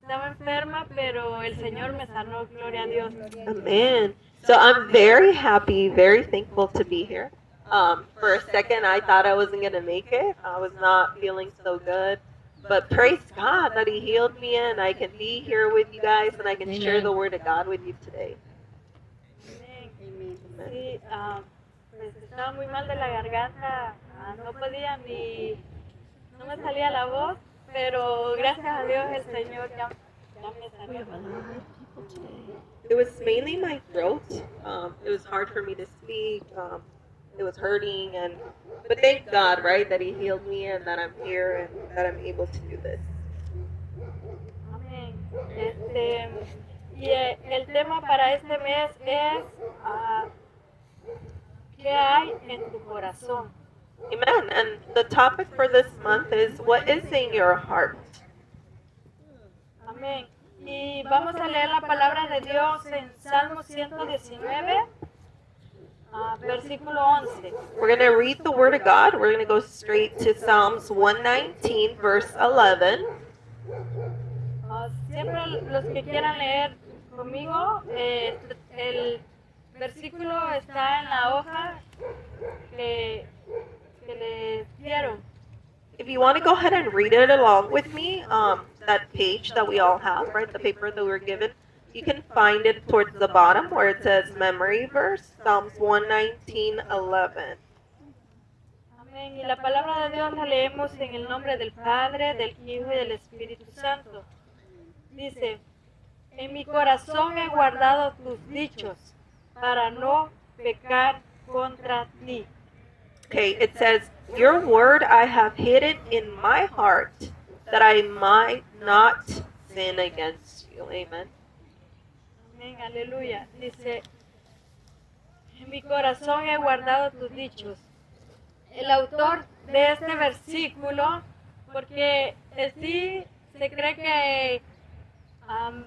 estaba enferma, pero el Señor me sanó, gloria a Dios. Amen. So I'm very happy, very thankful to be here. For a second, I thought I wasn't going to make it. I was not feeling so good. But praise God that He healed me and I can be here with you guys and I can share the Word of God with you today. Amén. Sí, pues estaba muy mal de la garganta, no podía no me salía la voz, pero gracias a Dios el Señor ya me sanó. It was mainly my throat. It was hard for me to speak. It was hurting, but thank God, right, that He healed me and that I'm here and that I'm able to do this. Amén. Y el tema para este mes es ¿qué hay en tu corazón? Amen. And the topic for this month is what is in your heart. Amén. Y vamos a leer la palabra de Dios en Salmo 119, versículo 11. We're going to read the Word of God. We're going to go straight to Psalms 119, verse 11. Siempre los que quieran leer conmigo, el versículo está en la hoja que les dieron. If you want to go ahead and read it along with me, that page that we all have, right, the paper that we were given, you can find it towards the bottom where it says memory verse, Psalms 119:11. Amén. Y la palabra de Dios la leemos en el nombre del Padre, del Hijo y del Espíritu Santo. Dice, en mi corazón he guardado tus dichos para no pecar contra ti. Okay, it says, your word I have hidden in my heart that I might not sin against you. Amen. Amén, aleluya. Dice, en mi corazón he guardado tus dichos. El autor de este versículo, porque sí se cree que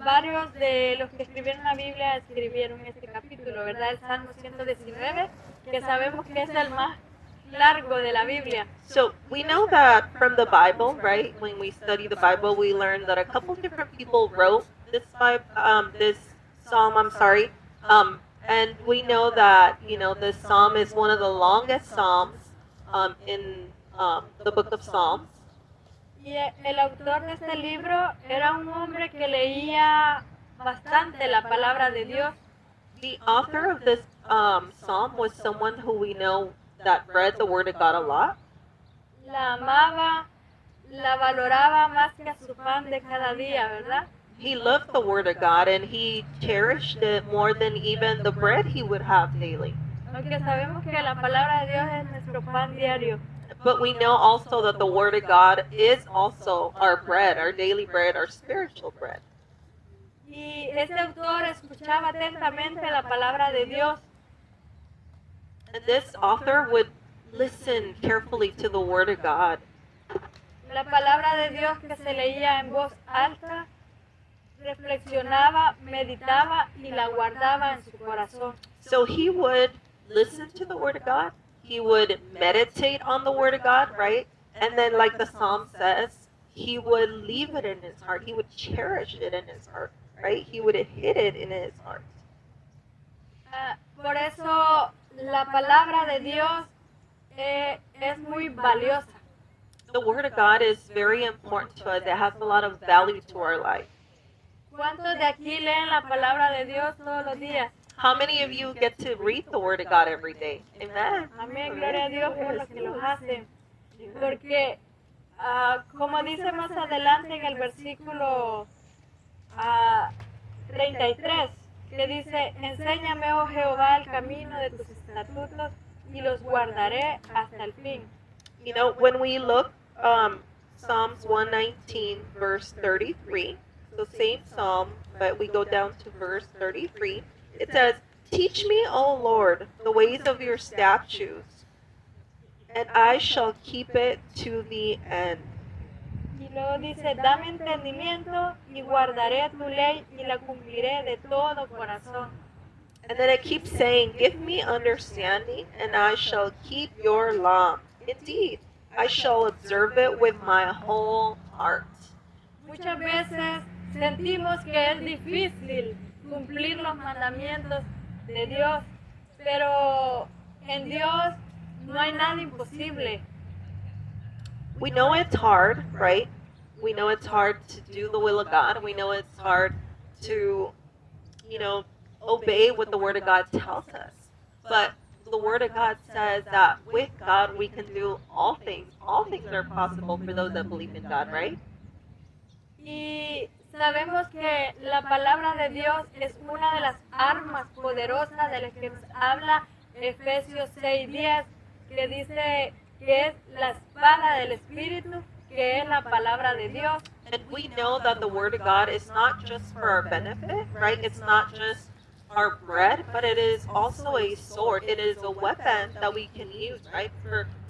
varios de los que escribieron la Biblia escribieron este capítulo, ¿verdad? El Salmo 119, que sabemos que es el más largo de la Biblia. So we know that from the Bible, right? When we study the Bible, we learn that a couple different people wrote this this psalm. And we know that this psalm is one of the longest psalms in the book of Psalms. Y el autor de este libro era un hombre que leía bastante la palabra de Dios. The author of this psalm was someone who we know that read the Word of God a lot. La amaba, la valoraba más que a su pan de cada día, ¿verdad? He loved the Word of God and he cherished it more than even the bread he would have daily. Aunque sabemos que la palabra de Dios es nuestro pan diario. But we know also that the Word of God is also our bread, our daily bread, our spiritual bread. Y este autor escuchaba atentamente la palabra de Dios. And this author would listen carefully to the Word of God. La palabra de Dios que se leía en voz alta, reflexionaba, meditaba y la guardaba en su corazón. So he would listen to the Word of God. He would meditate on the Word of God, right? And then, like the Psalm says, he would leave it in his heart. He would cherish it in his heart, right? He would hid it in his heart. Por eso la palabra de Dios es muy valiosa. The Word of God is very important to us. It has a lot of value to our life. ¿Cuántos de aquí leen la palabra de Dios todos los días? How many of you get to read the Word of God every day? Amen. Amén, gloria a Dios por los que los hacen. Porque, como dice más adelante en el versículo 33, que dice, enséñame, oh Jehová, el camino de tus estatutos y los guardaré hasta el fin. You know, when we look, Psalms 119, verse 33, so same psalm, but we go down to verse 33, it says, teach me, O Lord, the ways of your statutes, and I shall keep it to the end. Y luego dice, dame entendimiento y guardaré tu ley y la cumpliré de todo corazón. And then it keeps saying, give me understanding, and I shall keep your law. Indeed, I shall observe it with my whole heart. Muchas veces sentimos que es difícil cumplir los mandamientos de Dios, pero en Dios no hay nada imposible. We know it's hard, right? We know it's hard to do the will of God. We know it's hard to, obey what the Word of God tells us. But the Word of God says that with God we can do all things. All things are possible for those that believe in God, right? Y sabemos que la palabra de Dios es una de las armas poderosas de las que nos habla Efesios 6:10, que dice que es la espada del Espíritu, que es la palabra de Dios. And we know that the Word of God is not just for our benefit, right? It's not just our bread, but it is also a sword. It is a weapon that we can use, right?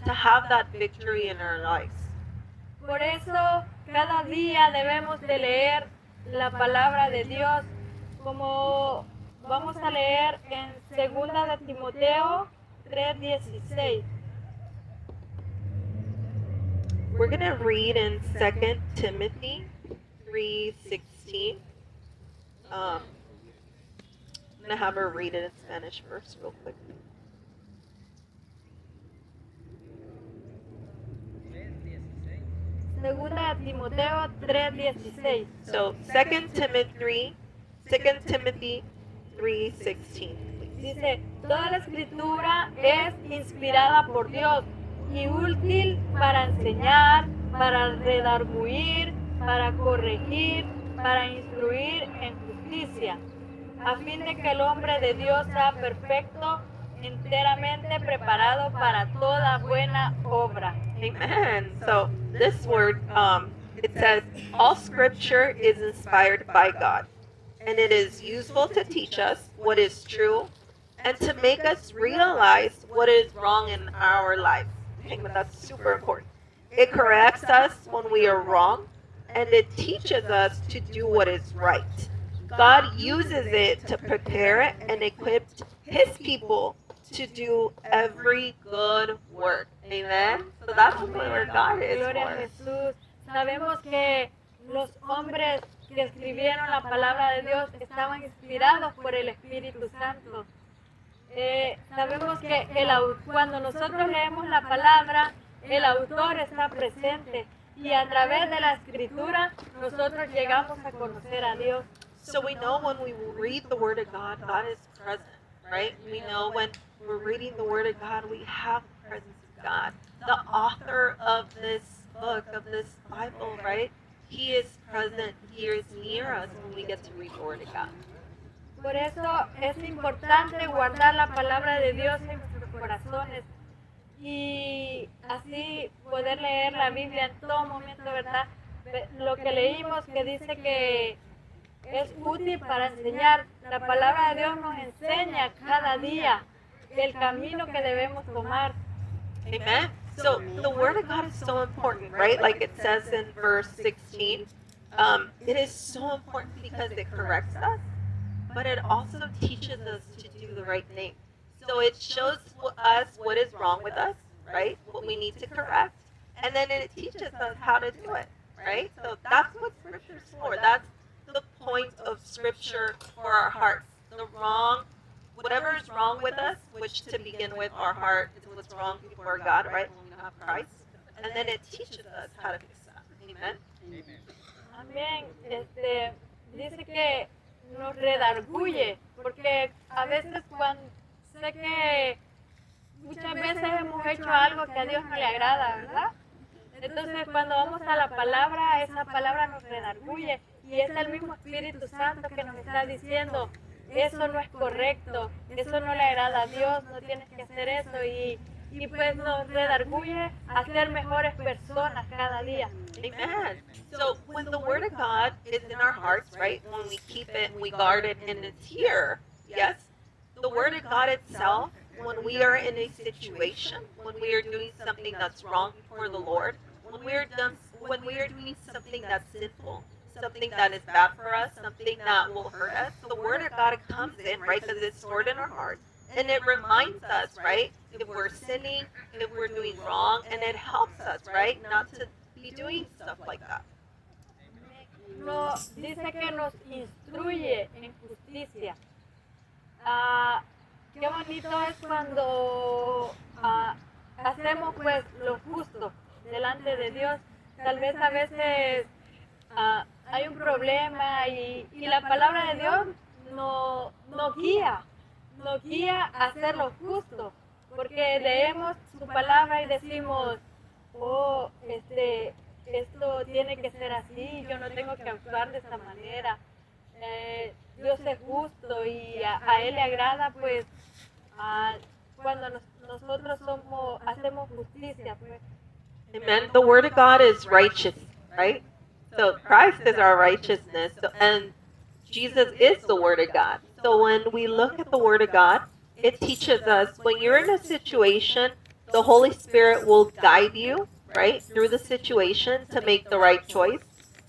To have that victory in our lives. Por eso cada día debemos de leer la palabra de Dios, como vamos a leer en 2 de Timoteo 3:16. We're going to read in 2 Timothy 3:16. I'm going to have her read it in Spanish first real quick. Segunda de Timoteo 3:16. So 2 Timothy 3:16. Dice, toda la escritura es inspirada por Dios y útil para enseñar, para redarguir, para corregir, para instruir en justicia, a fin de que el hombre de Dios sea perfecto, enteramente preparado para toda buena obra. Amen. So this word, it says, all scripture is inspired by God, and it is useful to teach us what is true and to make us realize what is wrong in our lives. Amen. That's super important. It corrects us when we are wrong, and it teaches us to do what is right. God uses it to prepare and equip His people to do every good work. Amen. So that's what the word of God is Gloria a for. Jesús. Sabemos que los hombres que escribieron la palabra de Dios estaban inspirados por el Espíritu Santo. Sabemos que cuando nosotros leemos la palabra, el autor está presente y a través de la escritura nosotros llegamos a conocer a Dios. So we know when we read the word of God, God is present, right? We know when we're reading the word of God, we have the presence of God. The author of this book, of this Bible, right? He is present. He is near us when we get to read the word of God. Por eso es importante guardar la palabra de Dios en nuestros corazones y así poder leer la Biblia en todo momento, ¿verdad? Lo que leímos que dice que es útil para enseñar. La palabra de Dios nos enseña cada día el camino que debemos tomar. Amen. So the word of God is so important, right? Like it says in verse 16. It is so important because it corrects us, but it also teaches us to do the right thing. So it shows us what is wrong with us, right? What we need to correct, and then it teaches us how to do it, right? So that's what Scripture's for. That's the point of Scripture for our hearts. Whatever is wrong with us, which to begin with, our heart is what's wrong before God, right? When we don't have Christ, and then it teaches us how to fix that. Amen. Amén. Dice que nos redarguye, porque a veces sé que muchas veces hemos hecho algo que a Dios no le agrada, ¿verdad? Entonces cuando vamos a la palabra, esa palabra nos redarguye y es el mismo Espíritu Santo que nos está diciendo, eso no es correcto, eso no le agrada a Dios, no tienes que hacer eso y pues nos redarguye a ser mejores personas cada día. Amen. So when the word of God is in our hearts, right? When we keep it, we guard it, and it's here, yes? The word of God itself, when we are in a situation, when we are doing something that's wrong before the Lord, when we are doing something that's sinful, something that is bad for us, something that will hurt us, the word of God comes in, right? Because it's stored in our hearts. And it reminds us, right? If we're sinning, if we're doing wrong, and it helps us, right? Not to be doing stuff like that. dice que nos instruye en justicia. Qué bonito es cuando hacemos pues lo justo delante de Dios. Tal vez a veces hay un problema y la palabra de Dios nos guía a hacer lo justo, porque leemos su palabra y decimos, oh, esto tiene que ser así, yo no tengo que actuar de esta manera. Dios es justo y a Él le agrada pues cuando nosotros hacemos justicia pues. Amen. The Word of God is righteous, right? So Christ is our righteousness, and Jesus is the Word of God. So when we look at the Word of God, it teaches us when you're in a situation, the Holy Spirit will guide you, right, through the situation to make the right choice,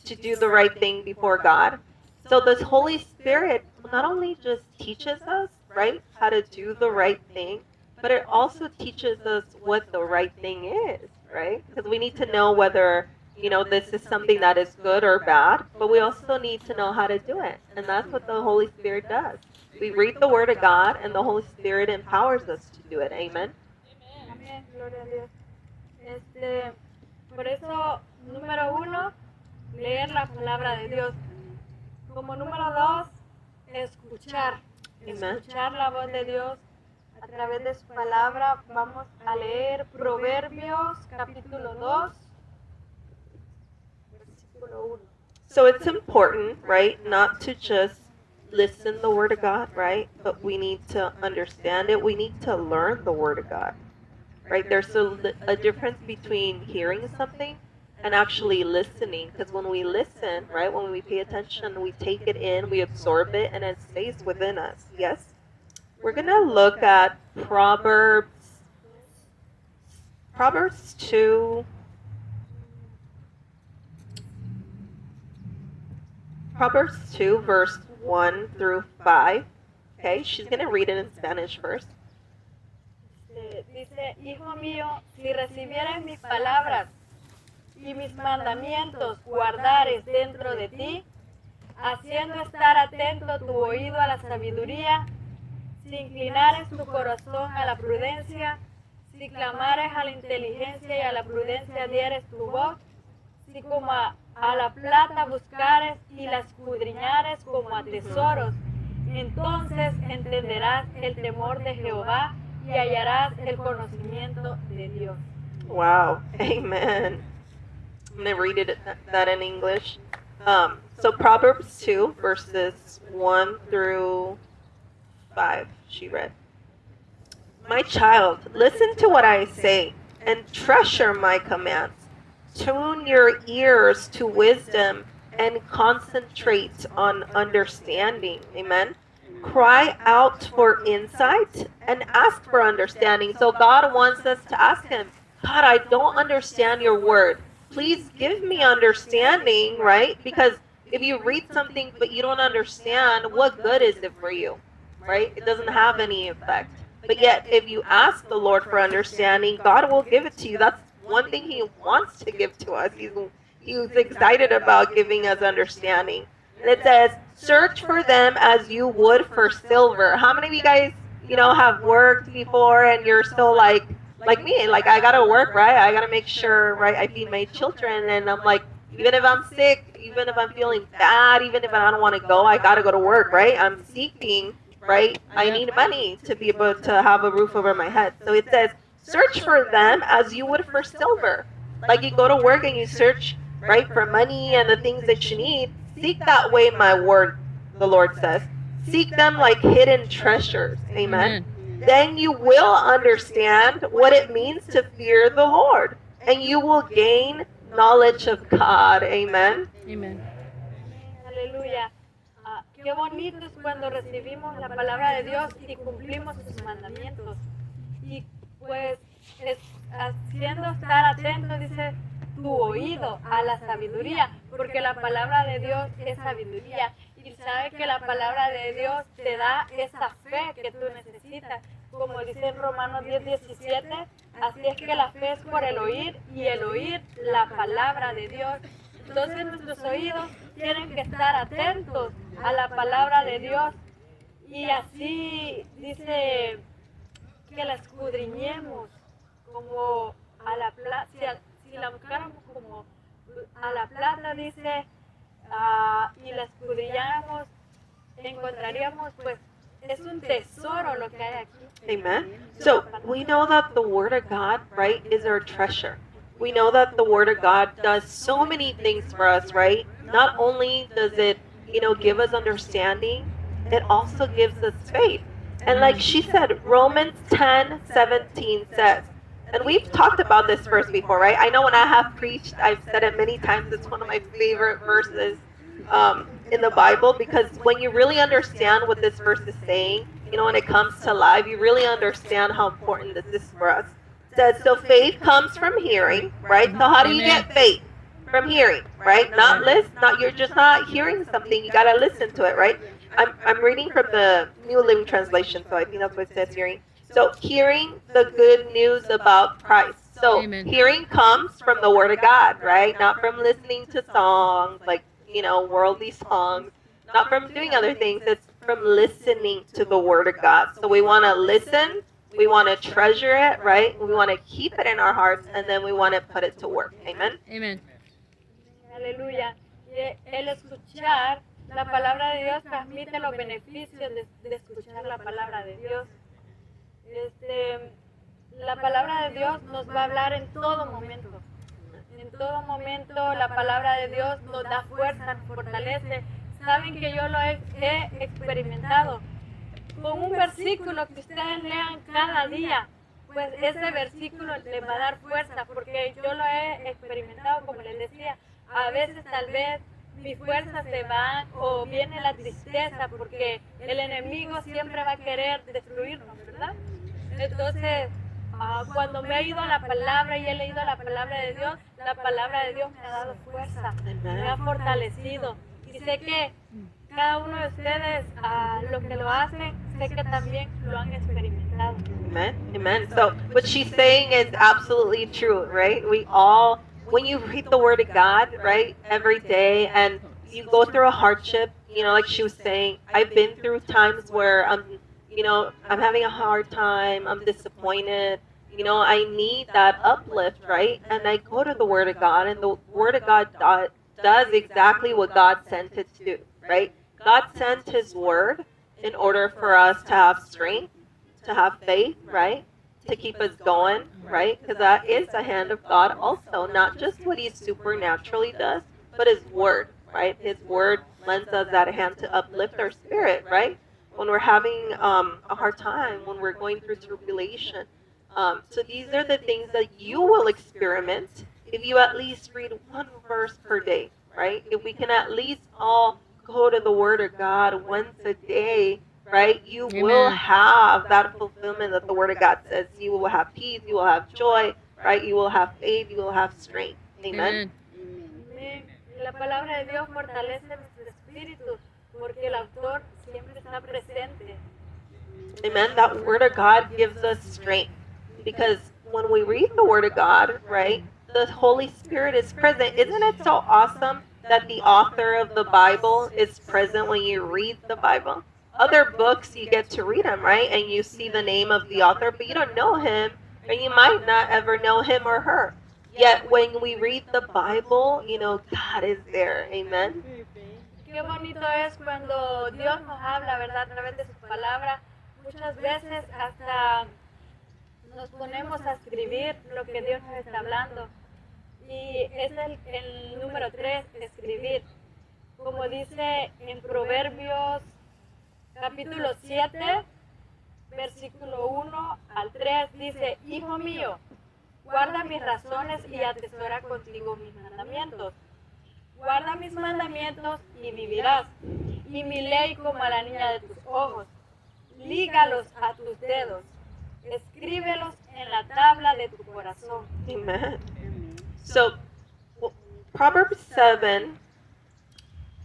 to do the right thing before God. So this Holy Spirit not only just teaches us, right, how to do the right thing, but it also teaches us what the right thing is, right? Because we need to know whether, this is something that is good or bad, but we also need to know how to do it. And that's what the Holy Spirit does. We read the Word of God, and the Holy Spirit empowers us to do it. Amen? Amén, gloria a Dios. Por eso, número 1, leer la palabra de Dios. Como número 2, escuchar. Amen. Escuchar la voz de Dios a través de su palabra. Vamos a leer Proverbios capítulo 2, versículo 1. So it's important, right, not to just listen the Word of God, right? But we need to understand it. We need to learn the Word of God, right? There's a difference between hearing something and actually listening. Because when we listen, right, when we pay attention, we take it in, we absorb it, and it stays within us. Yes? We're going to look at Proverbs 2. Proverbs 2, verse 1 through 5. Okay, she's going to read it in Spanish first. Dice, hijo mío, si recibieres mis palabras y mis mandamientos guardares dentro de ti, haciendo estar atento tu oído a la sabiduría, si inclinares tu corazón a la prudencia, si clamares a la inteligencia y a la prudencia dieres tu voz, si como a la plata buscares y la escudriñares como a tesoros, entonces entenderás el temor de Jehová y hallarás el conocimiento de Dios. Wow, amen. I'm going to read that in English. So Proverbs 2, verses 1 through 5, she read. My child, listen to what I say and treasure my commands. Tune your ears to wisdom and concentrate on understanding. Amen. Cry out for insight and ask for understanding. So God wants us to ask Him, God, I don't understand your word. Please give me understanding, right? Because if you read something but you don't understand, what good is it for you, right? It doesn't have any effect. But yet, if you ask the Lord for understanding, God will give it to you. That's one thing He wants to give to us. He's excited about giving us understanding. And it says, search for them as you would for silver. How many of you guys, have worked before and you're still like me, like I gotta work, right? I gotta make sure, right, I feed my children, and I'm like, even if I'm sick, even if I'm feeling bad, even if I don't want to go, I gotta go to work, right? I'm seeking, right? I need money to be able to have a roof over my head. So it says, search for them as you would for silver. Like you go to work and you search, right, for money and the things that you need. Seek that way, my word, the Lord says. Seek them like hidden treasures. Amen. Then you will understand what it means to fear the Lord, and you will gain knowledge of God. Amen. Amen. Aleluya. Qué bonito es cuando recibimos la palabra de Dios y cumplimos sus mandamientos. Y pues haciendo estar atento, dice, tu oído a la sabiduría, porque la palabra de Dios es sabiduría. Y sabe que la palabra de Dios te da esa fe que tú necesitas. Como dice en Romanos 10:17, así es que la fe es por el oír y el oír la palabra de Dios. Entonces nuestros oídos tienen que estar atentos a la palabra de Dios. Y así dice que la escudriñemos como a la plata, si la buscáramos como a la plata, dice, y la escudriñáramos, encontraríamos, pues, es un tesoro lo que hay aquí. Amen. So we know that the Word of God, right, is our treasure. We know that the Word of God does so many things for us, right? Not only does it, give us understanding, it also gives us faith. And like she said, Romans 10:17 says, and we've talked about this verse before, right? I know when I have preached, I've said it many times. It's one of my favorite verses in the Bible, because when you really understand what this verse is saying, when it comes to life, you really understand how important this is for us. It says, so faith comes from hearing, right? So how do you get faith? From hearing, right? You're just not hearing something. You got to listen to it, right? I'm reading from the New Living Translation, so I think that's what it says, hearing. So hearing the good news about Christ. So hearing comes from the Word of God, right? Not from listening to songs, like, worldly songs, not from doing other things. It's from listening to the Word of God. So we want to listen, we want to treasure it, right? We want to keep it in our hearts, and then we want to put it to work. Amen? Amen. Aleluya. Y el escuchar la palabra de Dios transmite los beneficios de escuchar la palabra de Dios. La palabra de Dios nos va a hablar en todo momento. En todo momento la palabra de Dios nos da fuerza, nos fortalece. Saben que yo lo he experimentado. Con un versículo que ustedes lean cada día, pues ese versículo les va a dar fuerza, porque yo lo he experimentado, como les decía. A veces tal vez mis fuerzas se van o viene la tristeza, porque el enemigo siempre va a querer destruirnos, ¿verdad? Entonces, cuando me he ido a la palabra y he leído la palabra de Dios, la palabra de Dios me ha dado fuerza, me ha fortalecido. Y sé que cada uno de ustedes, lo que lo hacen, sé que también lo han experimentado. Amen. Amen. So what she's saying is absolutely true, right? We all, when you read the Word of God, right, every day, and you go through a hardship, like she was saying, I've been through times where I'm having a hard time, I'm disappointed, I need that uplift, right? And I go to the Word of God, and the Word of God does exactly what God sent it to do, right? God sent His Word in order for us to have strength, to have faith, right? To keep us going, right? Because that is the hand of God also, not just what He supernaturally does, but His Word, right? His Word lends us that hand to uplift our spirit, right? When we're having a hard time, when we're going through tribulation. So these are the things that you will experiment if you at least read one verse per day, right? If we can at least all go to the Word of God once a day, right? You will have that fulfillment that the Word of God says. You will have peace, you will have joy, right? You will have faith, you will have strength. Amen. Amén. La palabra de Dios fortalece nuestro espíritu, porque el autor siempre está presente. Amen. That Word of God gives us strength, because when we read the Word of God, right, the Holy Spirit is present. Isn't it so awesome that the author of the Bible is present when you read the Bible? Other books, you get to read them, right? And you see the name of the author, but you don't know him, and you might not ever know him or her. Yet when we read the Bible, God is there. Amen. Qué bonito es cuando Dios nos habla, ¿verdad? A través de su palabra. Muchas veces hasta nos ponemos a escribir lo que Dios nos está hablando. Y es el número 3, escribir. Como dice en Proverbios capítulo 7, versículo 1 al 3, dice: Hijo mío, guarda mis razones y atesora contigo mis mandamientos. Guarda mis mandamientos y vivirás, y mi ley como a la niña de tus ojos. Lígalos a tus dedos, escríbelos en la tabla de tu corazón. Amen. So, Proverbs 7,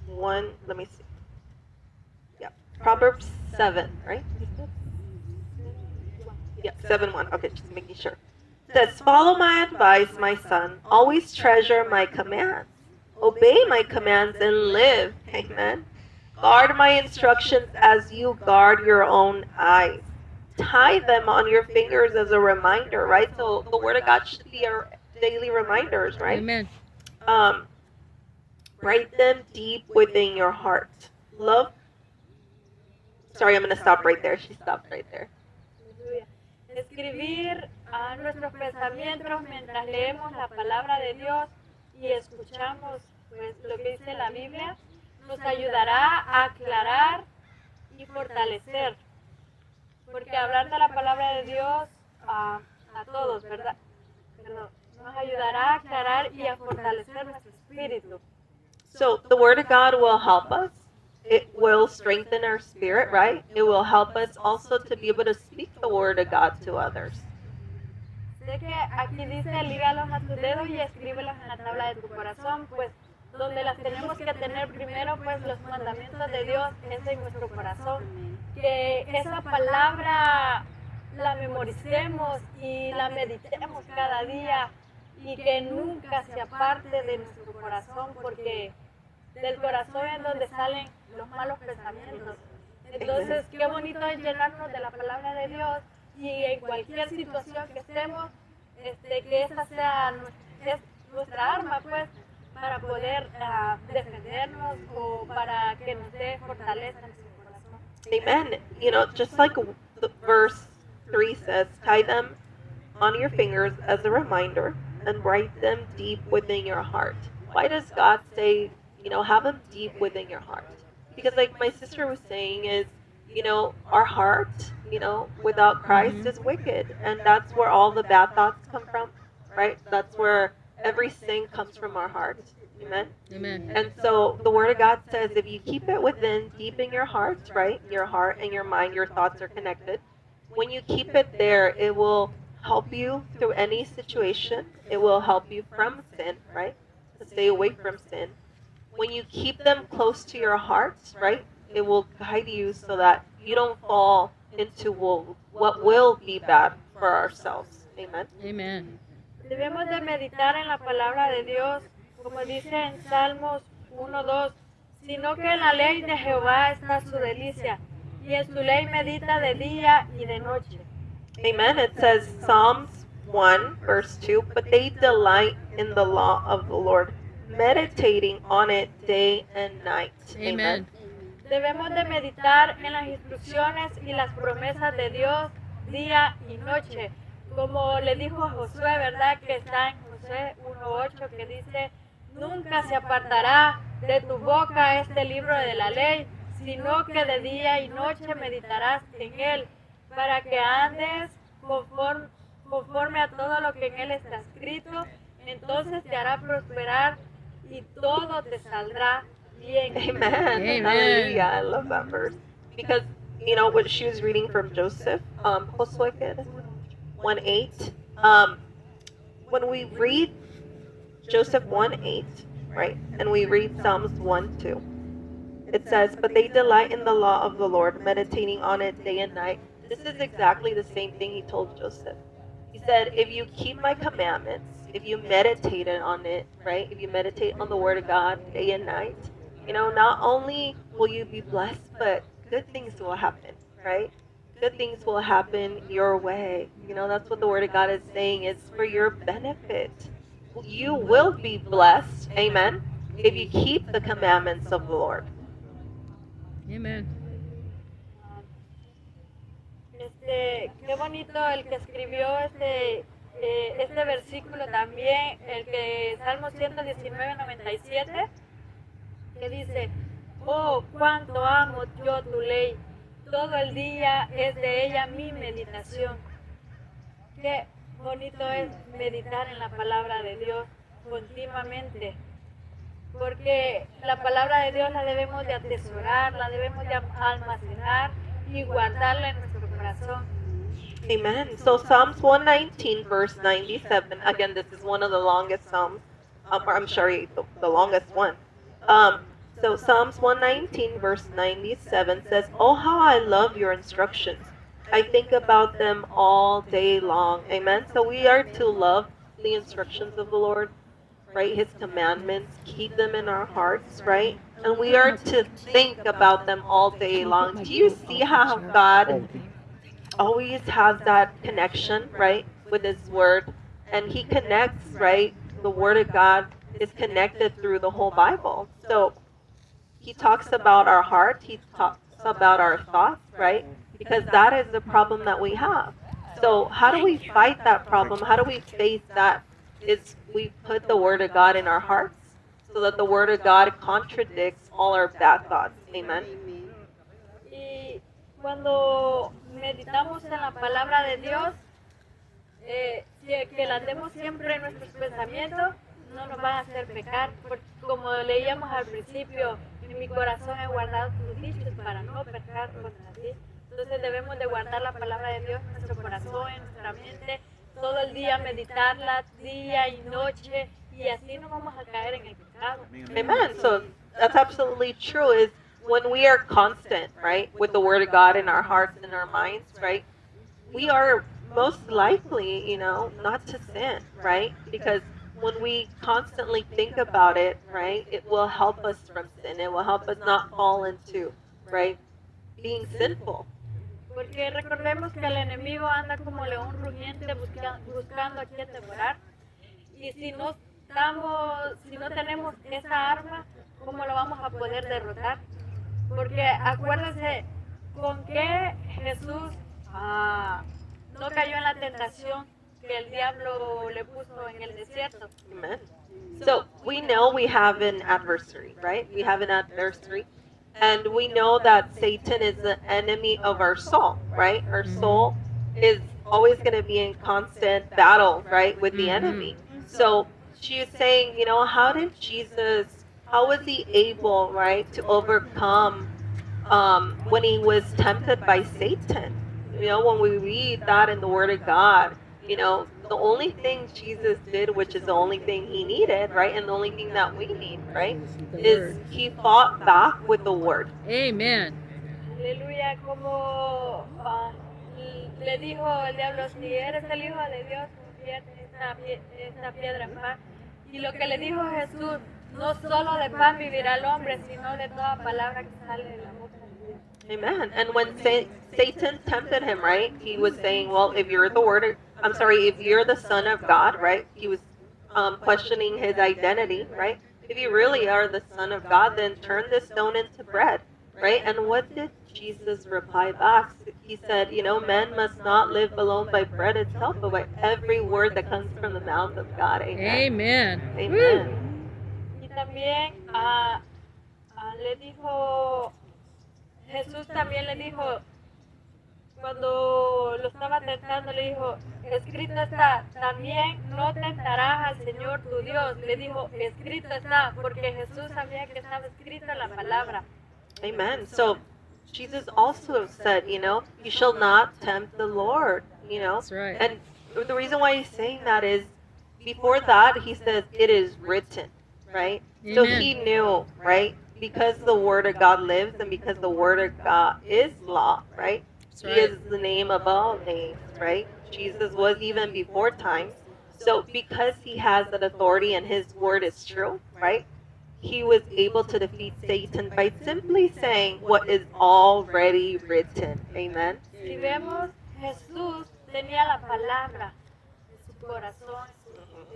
1, let me see. Yeah, Proverbs 7, right? Yeah, 7, 1. Okay, just making sure. It says, follow my advice, my son. Always treasure my commands. Obey my commands and live. Amen. Guard my instructions as you guard your own eyes. Tie them on your fingers as a reminder, right? So the Word of God should be our daily reminders, right? Amen. Write them deep within your heart. Love. Sorry, I'm going to stop right there. She stopped right there. Aleluya. Escribir a nuestros pensamientos mientras leemos la palabra de Dios y escuchamos pues lo que dice la Biblia nos ayudará a aclarar y fortalecer, porque hablar de la palabra de Dios a todos, ¿verdad? Pero nos ayudará a aclarar y a fortalecer nuestro espíritu. So the Word of God will help us. It will strengthen our spirit, right? It will help us also to be able to speak the Word of God to others. Sé que aquí dice, lígalos a tus dedos y escríbelos en la tabla de tu corazón, pues donde las tenemos que tener primero, pues los mandamientos de Dios es en nuestro corazón. Que esa palabra la memoricemos y la meditemos cada día y que nunca se aparte de nuestro corazón, porque del corazón es donde salen los malos pensamientos. Entonces, qué bonito es llenarnos de la palabra de Dios y en cualquier situación que estemos, que esa sea nuestra arma, pues, para poder defendernos o para que nos dé fortaleza en nuestro corazón. Amen. You know, just like the verse 3 says, tie them on your fingers as a reminder and write them deep within your heart. Why does God say, you know, have them deep within your heart? Because like my sister was saying is, you know, our heart, you know, without Christ is wicked. And that's where all the bad thoughts come from, right? That's where every sin comes from our heart. Amen. Amen. And so the Word of God says if you keep it within, deep in your heart, right? Your heart and your mind, your thoughts are connected. When you keep it there, it will help you through any situation. It will help you from sin, right? To stay away from sin. When you keep them close to your heart, right? It will guide you so that you don't fall into what will be bad for ourselves. Amen. Amen. Debemos de meditar en la palabra de Dios, como dice en Salmos 1:2, sino que en la ley de Jehová está su delicia, y en su ley medita de día y de noche. Amen. It says Psalms 1 verse 2, but they delight in the law of the Lord, meditating on it day and night. Amen. Debemos de meditar en las instrucciones y las promesas de Dios día y noche, como le dijo a Josué, ¿verdad? Que está en Josué 1:8, que dice, nunca se apartará de tu boca este libro de la ley, sino que de día y noche meditarás en él, para que andes conforme a todo lo que en él está escrito, entonces te hará prosperar y todo te saldrá bien. Amen. Amen. Hallelujah. I love that verse. Because, you know, what she was reading from Joseph, Josué 1:8. When we read Joseph 1:8, right, and we read Psalms 1:2, it says, but they delight in the law of the Lord, meditating on it day and night. This is exactly the same thing he told Joseph. He said, if you keep my commandments, if you meditate on it, right, if you meditate on the Word of God day and night, you know, not only will you be blessed, but good things will happen, right? Good things will happen your way. You know, that's what the Word of God is saying. It's for your benefit. You will be blessed, amen, if you keep the commandments of the Lord. Amen. Qué bonito el que escribió este versículo también, el que Salmo 119:97, que dice, oh, cuánto amo yo tu ley, todo el día es de ella mi meditación. Qué bonito es meditar en la palabra de Dios continuamente, porque la palabra de Dios la debemos de atesorar, la debemos de almacenar y guardarla en nuestro corazón. Amen. So Psalms 119 verse 97, again, this is one of the longest Psalms, or I'm sorry, the longest one. So Psalms 119 verse 97 says, oh, how I love your instructions. I think about them all day long. Amen. So we are to love the instructions of the Lord, right? His commandments, keep them in our hearts, right? And we are to think about them all day long. Do you see how God always has that connection, right, with His Word? And He connects, right? The Word of God is connected through the whole Bible. So He talks about our heart, He talks about our thoughts, right? Because that is the problem that we have. So how do we fight that problem? How do we face that? Is we put the Word of God in our hearts so that the Word of God contradicts all our bad thoughts. Amen. Y cuando meditamos en la palabra de Dios, que la andemos siempre en nuestros pensamientos, no nos van a hacer pecar, porque como leíamos al principio, en mi corazón he guardado tus dichos para no pecar contra ti. Entonces debemos de guardar la palabra de Dios en nuestro corazón, en nuestra mente, todo el día meditarla, día y noche, y así no vamos a caer en el pecado. Amen. So that's absolutely true. Is when we are constant, right, with the Word of God in our hearts and our minds, right, we are most likely, not to sin, right? Because when we constantly think about it, right, it will help us from sin. It will help us not fall into, right, being sinful. Porque recordemos que el enemigo anda como león rugiente buscando a quien devorar. Y si no tenemos esa arma, ¿cómo lo vamos a poder derrotar? Porque acuérdense, con que Jesús no cayó en la tentación que el diablo le puso en el desierto. Amen. So we know we have an adversary, right? We have an adversary. And we know that Satan is the enemy of our soul, right? Our soul is always going to be in constant battle, right, with the enemy. So she is saying, how was he able, right, to overcome when he was tempted by Satan? When we read that in the Word of God, the only thing Jesus did, which is the only thing he needed, right, and the only thing that we need, right, is he fought back with the Word. Amen. Aleluya, como le dijo el diablo, si eres el Hijo de Dios, convierte esta piedra en pan. Y lo que le dijo Jesús, no solo de pan vivirá el hombre, sino de toda palabra que sale de la boca de Dios. Amen. And when Satan tempted him, right, he was saying, well, if you're the Son of God, right, he was questioning his identity, right? If you really are the Son of God, then turn this stone into bread, right? And what did Jesus reply back? He said, men must not live alone by bread itself, but by every word that comes from the mouth of God. Amen. Amen. Amen. Y también le dijo, Jesús también le dijo, cuando lo estaba tentando, le dijo, escrito está, también no tentarás al Señor tu Dios. Le dijo, escrito está, porque Jesús sabía que estaba escrito en la palabra. Amen. So Jesus also said, you shall not tempt the Lord, That's right. And the reason why he's saying that is before that, he says, it is written, right? Amen. So he knew, right? Because the Word of God lives and because the Word of God is law, right? That's He right. is the name of all names, right? Jesus was even before time. So because he has that authority and his word is true, right? He was able to defeat Satan by simply saying what is already written. Amen. Si vemos, Jesús tenía la palabra en su corazón,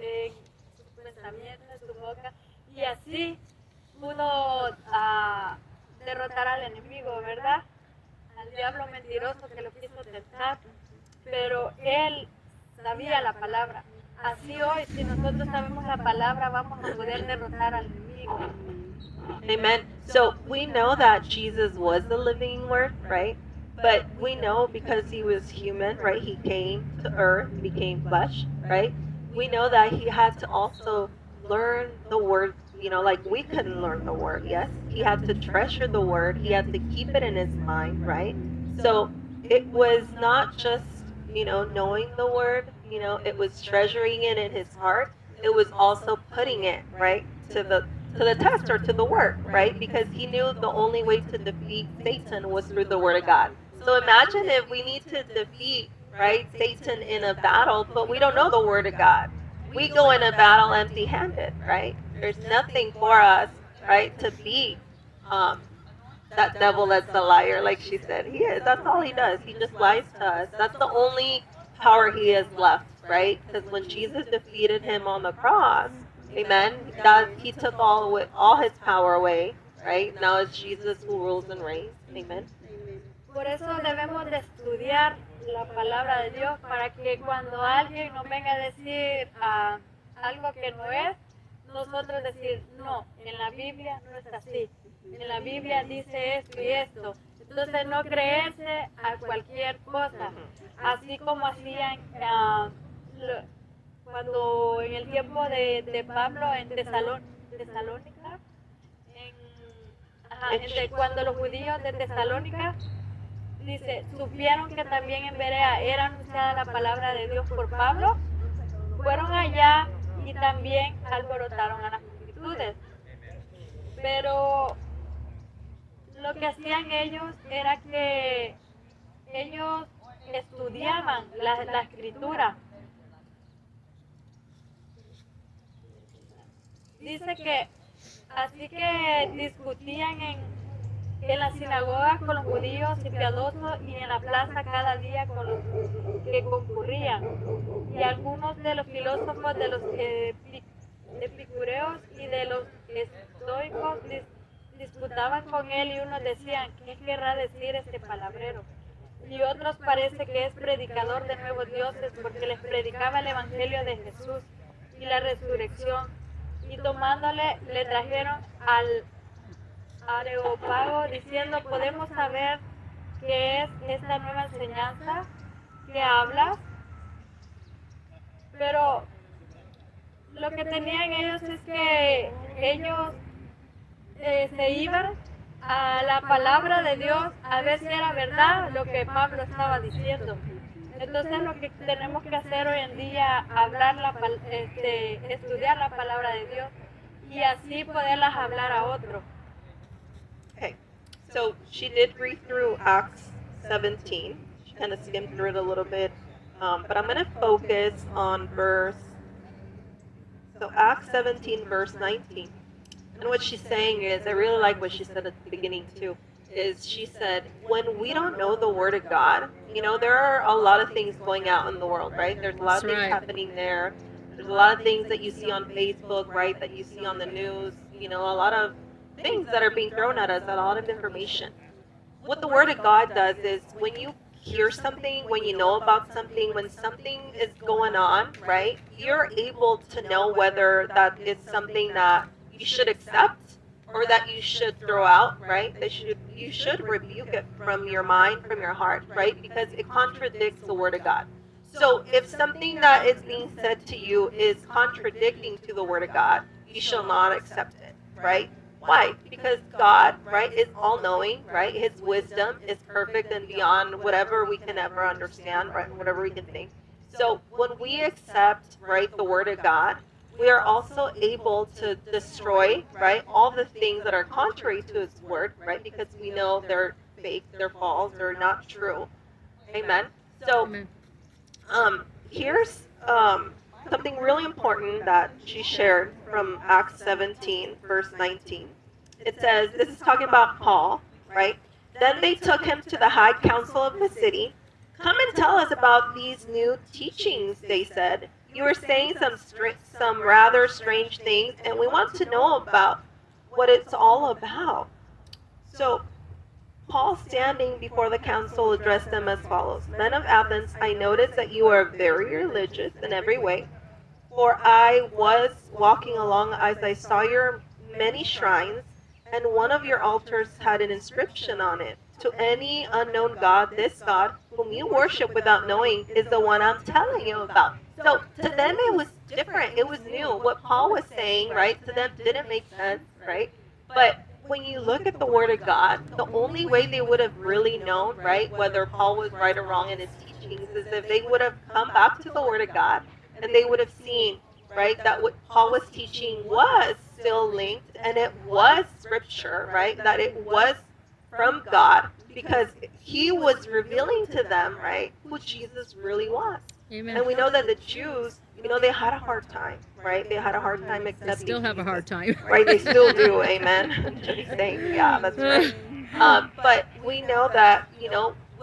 en su pensamiento, en su boca, y así pudo derrotar al enemigo, ¿verdad? Al diablo mentiroso que lo quiso tentar, pero él sabía la palabra. Así hoy, si nosotros sabemos la palabra, vamos a poder derrotar al enemigo. Amen. So we know that Jesus was the living word, right? But we know because he was human, right? He came to earth, became flesh, right? We know that he had to also learn the word, like we couldn't learn the word, yes? He had to treasure the word. He had to keep it in his mind, right? So it was not just, knowing the word, it was treasuring it in his heart. It was also putting it, right, to the test or to the work, right? Because he knew the only way to defeat Satan was through the word of God. So imagine if we need to defeat, right, Satan in a battle, but we don't know the word of God. we go in a battle empty-handed, right? There's nothing for us, right, to beat that devil that's a liar, like she said. He is. That's all he does. He just lies to us. That's the only power he has left, right? Because when Jesus defeated him on the cross, amen, that he took all his power away, right? Now it's Jesus who rules and reigns. Amen. Por eso debemos de estudiar la palabra de Dios para que cuando alguien nos venga a decir algo que no es, nosotros decir, no, en la Biblia no es así. En la Biblia dice esto y esto. Entonces no creerse a cualquier cosa. Así como hacían cuando en el tiempo de Pablo en Tesalónica, cuando los judíos de Tesalónica, dice, supieron que también en Berea era anunciada la palabra de Dios por Pablo, fueron allá y también alborotaron a las multitudes. Pero lo que hacían ellos era que ellos estudiaban la escritura. Dice que así que discutían en las sinagogas con los judíos y piadosos y en la plaza cada día con los que concurrían. Y algunos de los filósofos, de los epicureos y de los estoicos disputaban con él y unos decían, ¿qué querrá decir este palabrero? Y otros parece que es predicador de nuevos dioses porque les predicaba el evangelio de Jesús y la resurrección. Y tomándole, le trajeron al Areópago diciendo, ¿podemos saber qué es esta nueva enseñanza que hablas? Pero lo que tenían ellos es que ellos se iban a la palabra de Dios a ver si era verdad lo que Pablo estaba diciendo. Entonces lo que tenemos que hacer hoy en día, estudiar la palabra de Dios y así poderlas hablar a otros. Okay, so she did read through Acts 17. She kind of skimmed through it a little bit, but I'm going to focus on Acts 17, verse 19. And what she's saying is, I really like what she said at the beginning too, is she said, when we don't know the Word of God, there are a lot of things going out in the world, right? There's a lot of things happening there. There's a lot of things that you see on Facebook, right, that you see on the news, a lot of things that are being thrown at us, a lot of information. What the Word of God does is when you hear something, when you know about something, when something is going on, right, you're able to know whether that is something that you should accept or that you should throw out, right? That you should rebuke it from your mind, from your heart, right? Because it contradicts the Word of God. So if something that is being said to you is contradicting to the Word of God, you shall not accept it, right? Why? Because God, right, is all-knowing, right? His wisdom is perfect and beyond whatever we can ever understand, right? Whatever we can think. So when we accept, right, the Word of God, we are also able to destroy, right, all the things that are contrary to His Word, right? Because we know they're fake, they're false, they're not true. Amen. So, here's something really important that she shared from Acts 17, verse 19. It says, this is talking about Paul, right? Then they took him to the high council of the city. Come and tell us about these new teachings, they said. You were saying some rather strange things, and we want to know about what it's all about. So, Paul, standing before the council, addressed them as follows. Men of Athens, I notice that you are very religious in every way. For I was walking along as I saw your many shrines, and one of your altars had an inscription on it. To any unknown God, this God, whom you worship without knowing, is the one I'm telling you about. So to them it was different. It was new. What Paul was saying, right, to them didn't make sense, right? But when you look at the Word of God, the only way they would have really known, right, whether Paul was right or wrong in his teachings is if they would have come back to the Word of God and they would have seen, right, that what Paul was teaching was still linked and it was Scripture, right, that it was from God because He was revealing to them, right, who Jesus really was. Amen. And we know that the Jews, they had a hard time, right? They had a hard time They accepting still have a hard Jesus. time. Right, they still do, amen. Just saying, yeah, that's right. But we know that,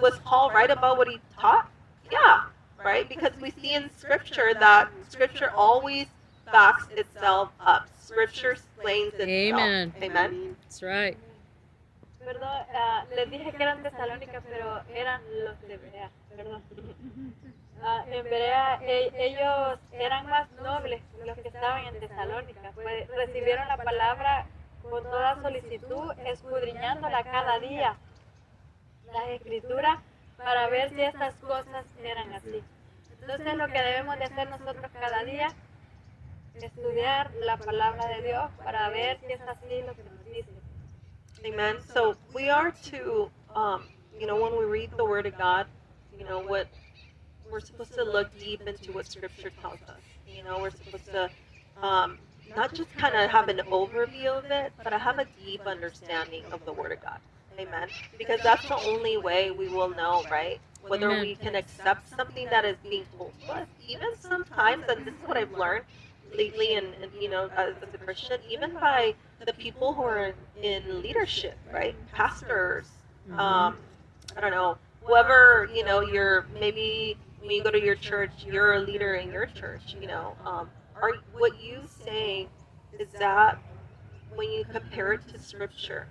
was Paul right about what he taught? Yeah, right? Because we see in Scripture that Scripture always backs itself up. Scripture explains itself. Amen. Amen. That's right. Perdón, les dije que eran tesalónicas, pero eran los de Berea, perdón. En Berea ellos eran más nobles, los que estaban en Tesalónica, pues recibieron la palabra con toda solicitud, escudriñándola cada día, las escrituras, para ver si estas cosas eran así. Entonces lo que debemos de hacer nosotros cada día, estudiar la palabra de Dios para ver si es así lo que nos dice. Amen. So we are to, when we read the Word of God, what we're supposed to look deep into what Scripture tells us. We're supposed to not just kind of have an overview of it, but have a deep understanding of the Word of God. Amen. Because that's the only way we will know, right? Whether Amen. we can accept something that is being told to us. Even sometimes, and this is what I've learned lately, and as a Christian, even by the people who are in leadership, right? Pastors, I don't know, whoever, you're maybe when you go to your church, you're a leader in your church, are what you say, is that when you compare it to Scripture,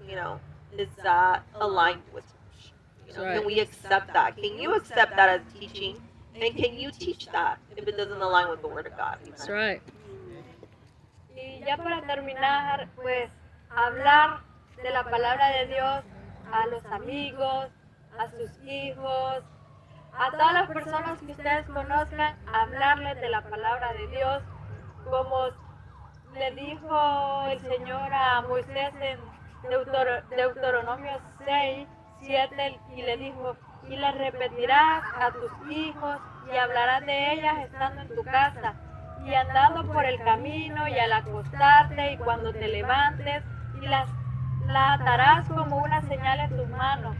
is that aligned with Scripture? That's right. Can we accept that? Can you accept that as teaching? And can you teach that if it doesn't align with the Word of God? That's right. Y ya para terminar, pues hablar de la palabra de Dios a los amigos, a sus hijos, a todas las personas que ustedes conozcan, hablarles de la palabra de Dios, como le dijo el Señor a Moisés en Deuteronomio 6, 7, y le dijo, y las repetirás a tus hijos y hablarás de ellas estando en tu casa y andando por el camino y al acostarte y cuando te levantes, y las atarás como una señal en tus manos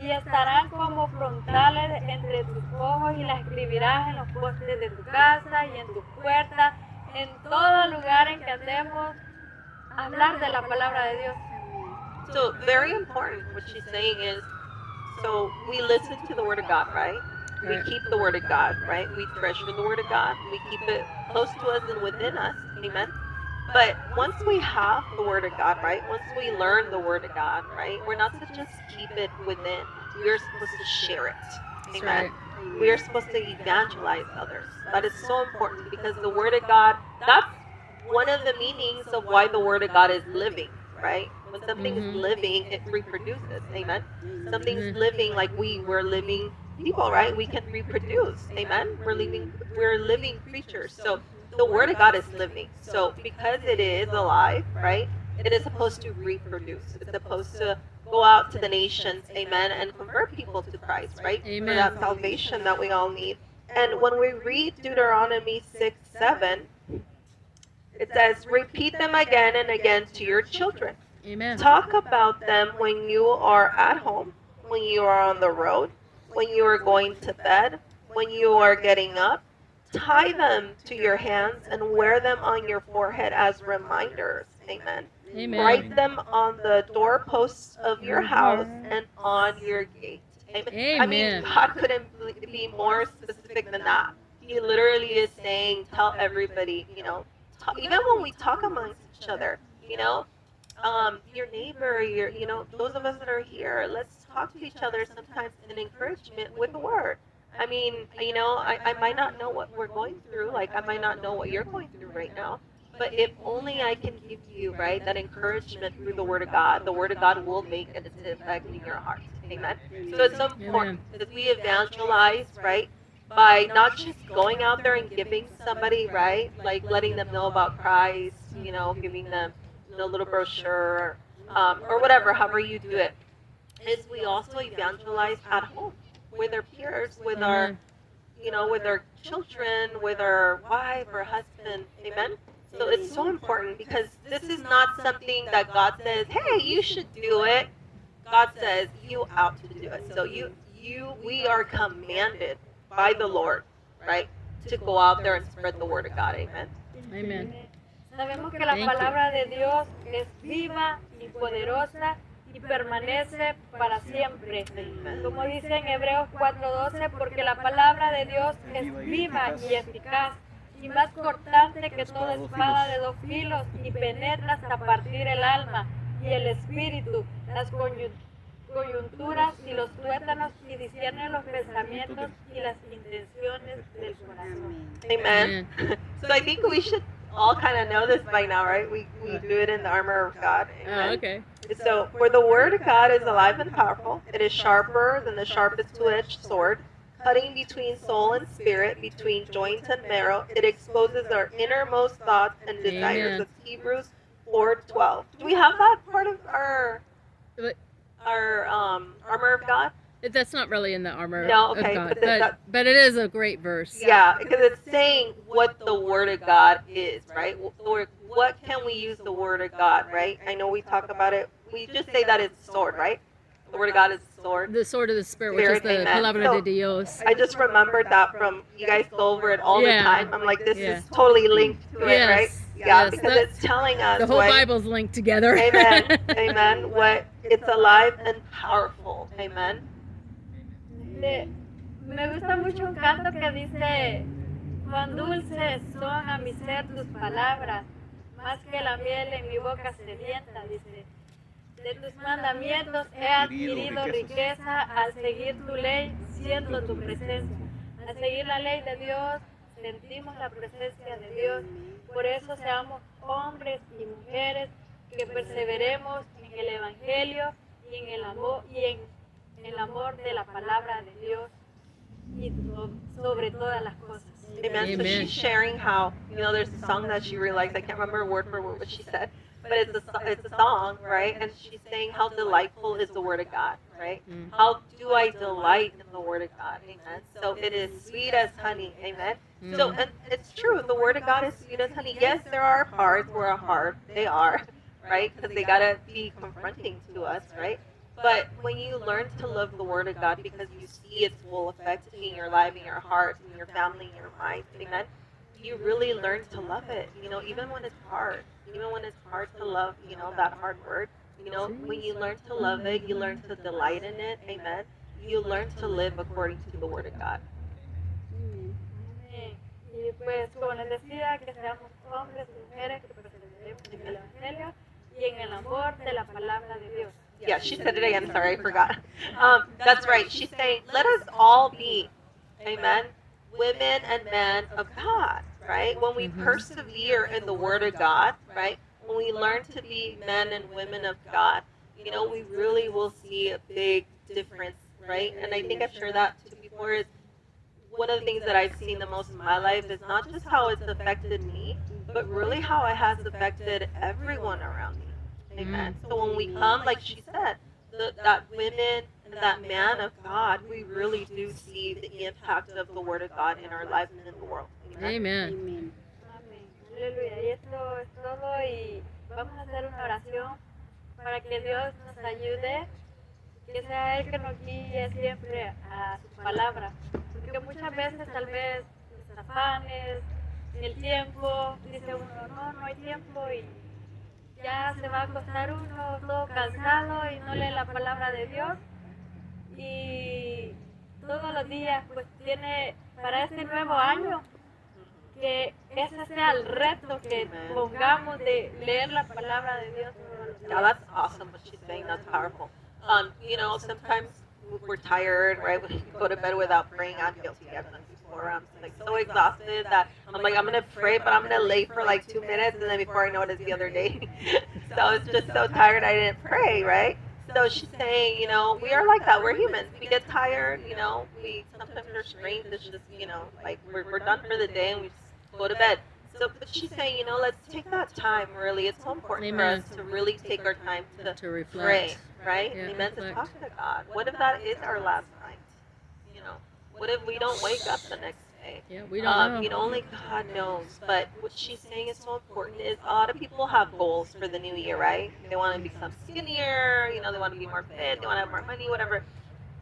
y estarán como frontales entre tus ojos y las escribirás en los postes de tu casa y en tus puertas, en todo lugar en que andemos, hablar de la palabra de Dios. So very important. What she's saying is, so we listen to the Word of God, right? We Right. keep the Word of God, right? We treasure the Word of God. We keep it close to us and within us. Amen. But once we have the Word of God, right? Once we learn the Word of God, right? We're not to just keep it within. We are supposed to share it. That's Amen. right. We are supposed to evangelize others. That is so important because the Word of God, that's one of the meanings of why the Word of God is living, right? When something is living, it reproduces. Amen. Something's living like we're living people, right? We can reproduce. Amen. We're living creatures. So the Word of God is living. So because it is alive, right? It is supposed to reproduce. It's supposed to go out to the nations, amen, and convert people to Christ, right? Amen. For that salvation that we all need. And when we read Deuteronomy 6:7, it says, repeat them again and again to your children. Amen. Talk about them when you are at home, when you are on the road, when you are going to bed, when you are getting up. Tie them to your hands and wear them on your forehead as reminders. Amen. Amen. Write them on the doorposts of your house and on your gate. Amen. I mean, Amen. God couldn't be more specific than that. He literally is saying, tell everybody, even when we talk amongst each other, your neighbor, those of us that are here, let's talk to each other sometimes in encouragement with the word. I mean, I might not know what we're going through, like I might not know what you're going through right now, but if only I can give you, right, that encouragement through the Word of God, the Word of God will make an effect in your heart. Amen. So it's so important that we evangelize, right, by not just going out there and giving somebody, right, like letting them know about Christ, giving them a little brochure, or whatever, however you do it, is we also evangelize at home with our peers, with our, with our children, with our wife or husband. Amen. So it's so important because this is not something that God says, hey, you should do it. God says you ought to do it. So we are commanded by the Lord, right, to go out there and spread the word of God. Amen. Amen. Sabemos que la Thank you. palabra de Dios es viva y poderosa y permanece para siempre. Como dice en Hebreos 4:12, porque la palabra de Dios es viva y eficaz y más cortante que toda espada de dos filos y penetra hasta partir el alma y el espíritu, las coyunturas y los tuétanos y discierne los pensamientos y las intenciones del corazón. Amen. So I think we should all kind of know this by now, right? We do it in the armor of God. Amen. Oh, okay. So, for the word of God is alive and powerful. It is sharper than the sharpest two-edged sword, cutting between soul and spirit, between joints and marrow. It exposes our innermost thoughts and desires. Amen. That's Hebrews 4:12. Do we have that part of But our armor of God? that's not really in the armor No, of okay, God, but but it is a great verse. Yeah, because it's saying what the word of God is, right? What can we use the word of God, right? I know we talk about it. We just say that it's sword, right? The word of God is sword. The sword of the Spirit, which is Spirit, the amen. palabra So, de Dios. I just remembered that from you guys go over it all Yeah. the time. I'm like, this Yeah. is totally linked to it, right? Yes. Yeah, Yes, because that's- it's telling us The whole what, Bible's linked together. amen, amen, what it's alive and powerful, amen. Me gusta mucho un canto que dice, cuán dulces son a mi ser tus palabras, más que la miel en mi boca sedienta, dice. De tus mandamientos he adquirido riqueza al seguir tu ley, siendo tu presencia. Al seguir la ley de Dios, sentimos la presencia de Dios. Por eso seamos hombres y mujeres que perseveremos en el Evangelio y en el amor de la palabra de Dios y sobre todas las cosas. Amen. So Amen. she's sharing how, there's a song that she really likes. I can't remember word for word what she said, but it's a song, right? And she's saying how delightful is the word of God, right? Mm. How do I delight in the word of God? Amen. So it is sweet as honey. Amen. So, Mm. and it's true. The word of God is sweet as honey. Yes, there are parts where hard. They are, right? Because they gotta be confronting to us, right? But when you learn to love the word of God because you see its full effect in your life, in your heart, in your family, in your mind, amen, you really learn to love it, even when it's hard, even when it's hard to love, that hard word, when you learn to love it, you learn to delight in it, amen, you learn to live according to the word of God. Y pues como les decía, que seamos hombres y mujeres que perseveremos en el Evangelio y en el amor de la palabra de Dios. Yeah, she said it again. Sorry, I forgot. That's right. She's saying, let us all be, amen, women and men of God, right? When we persevere in the Word of God, right? When we learn to be men and women of God, we really will see a big difference, right? And I think I've shared that too before. Is one of the things that I've seen the most in my life is not just how it's affected me, but really how it has affected everyone around me. Amen. So when we come, like she said, that women and that man of God, we really do see the impact of the Word of God in our lives and in the world. Amen. Amen. Amén. Aleluya. Y esto es todo y vamos a hacer una oración para que Dios nos ayude, que sea Él que nos guíe siempre a su palabra. Porque muchas veces tal vez los afanes, el tiempo, dice uno, no hay tiempo y ya se va a acostar uno todo cansado y no lee la palabra de Dios. Y todos los días pues tiene para este nuevo año que ese sea el reto que pongamos de leer la palabra de Dios todos los días. Yeah, that's awesome what she's saying. That's powerful. Sometimes we're tired, right? We go to bed without praying. I'm guilty. I've done it before. I'm like so exhausted that I'm like, I'm gonna pray, but I'm gonna lay for like 2 minutes, and then before I know it, it's the other day. So I was just so tired I didn't pray, right? So she's saying, we are like that. We're humans. We get tired. We sometimes our strength is just, like we're done for the day and we just go to bed. So, but she's saying, let's take that time. Really, it's so important Amen. for us to really take our time to To reflect. pray, right? Yeah, Amen. To reflect. talk to God. What if that is our last night? What if we don't wake up the next day? Yeah, we don't know. Only God knows. But what she's saying is so important is a lot of people have goals for the new year, right? They want to become skinnier, they want to be more fit, they want to have more money, whatever.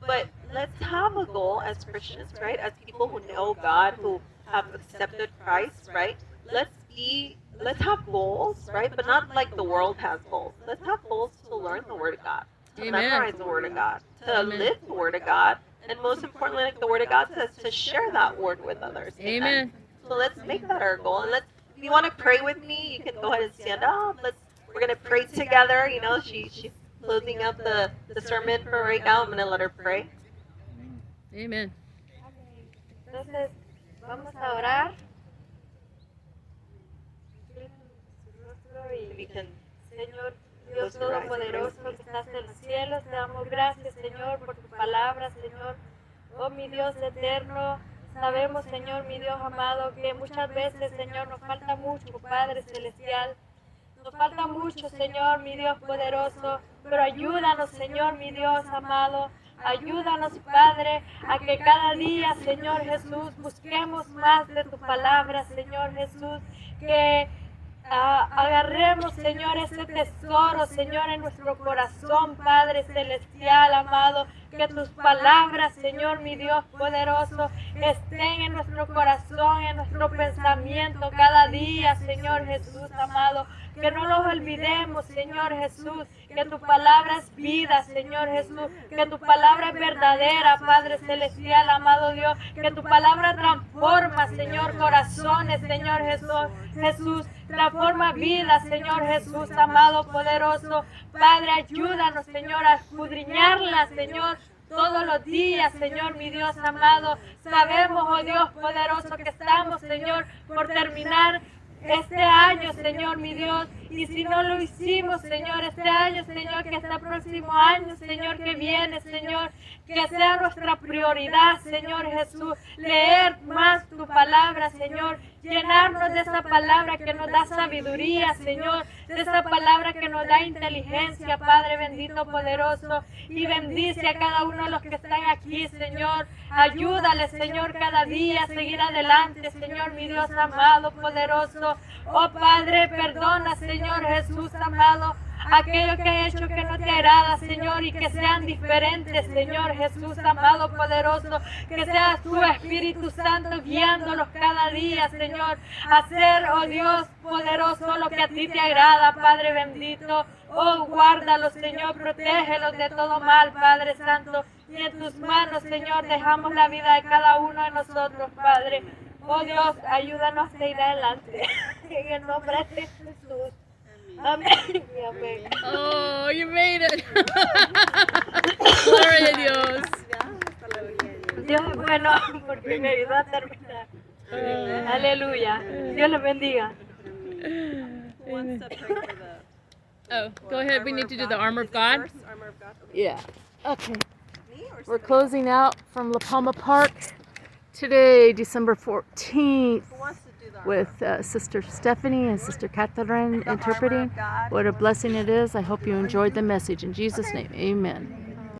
But let's have a goal as Christians, right? As people who know God, who have accepted Christ, right? Let's have goals, right? But not like the world has goals. Let's have goals to learn the Word of God, to Amen. memorize the Word of God, to Amen. live the Word of God, and most importantly, like the Word of God says, to share that Word with others. Amen. So let's make that our goal. And if you want to pray with me, you can go ahead and stand up. We're gonna pray together. You know, she's closing up the sermon for right now. I'm gonna let her pray. Amen. Entonces, vamos a orar. If you can, Señor Dios Todopoderoso que estás en los cielos, te damos gracias, Señor, por tu palabra, Señor. Oh, mi Dios eterno, sabemos, Señor, mi Dios amado, que muchas veces, Señor, nos falta mucho, Padre Celestial. Nos falta mucho, Señor, mi Dios poderoso, pero ayúdanos, Señor, mi Dios amado. Ayúdanos, Padre, a que cada día, Señor Jesús, busquemos más de tu palabra, Señor Jesús, que agarremos, Señor, ese tesoro, Señor, en nuestro corazón, Padre Celestial, amado, que tus palabras, Señor, mi Dios poderoso, estén en nuestro corazón, en nuestro pensamiento cada día, Señor Jesús, amado, que no los olvidemos, Señor Jesús, que tu palabra es vida, Señor Jesús, que tu palabra es verdadera, Padre Celestial, amado Dios, que tu palabra transforma, Señor, corazones, Señor Jesús, transforma vidas, Señor Jesús, amado, poderoso. Padre, ayúdanos, Señor, a escudriñarla, Señor, todos los días, Señor, mi Dios amado. Sabemos, oh Dios poderoso, que estamos, Señor, por terminar este año, Señor, mi Dios, y si no lo hicimos, Señor, este año, Señor, que este próximo año, Señor, que viene, Señor, que sea nuestra prioridad, Señor Jesús, leer más tu palabra, Señor, llenarnos de esa palabra que nos da sabiduría, Señor, de esa palabra que nos da inteligencia, Padre bendito, poderoso, y bendice a cada uno de los que están aquí, Señor. Ayúdale, Señor, cada día a seguir adelante, Señor, mi Dios amado, poderoso. Oh Padre, perdona, Señor Jesús amado, aquello que he hecho que no te agrada, Señor, y que sean diferentes, Señor Jesús amado, poderoso, que sea tu Espíritu Santo guiándolos cada día, Señor, a hacer, oh Dios poderoso, lo que a ti te agrada, Padre bendito. Oh, guárdalos, Señor, protégelos de todo mal, Padre Santo, y en tus manos, Señor, dejamos la vida de cada uno de nosotros, Padre. Oh Dios, ayúdanos a ir adelante, en el nombre de Jesús. Amén y amén. Oh, you made it. Gloria a Dios. Dios es bueno porque me ayudó a terminar. Aleluya. Dios los bendiga. Oh, go ahead. We need to do the armor of God. Armor of God. Yeah. Okay. Me or We're closing out from La Palma Park today, December 14th, who wants to do the armor? with Sister Stephanie and Sister Catherine The armor interpreting. of God. What a blessing it is. I hope you enjoyed the message. In Jesus' name, amen.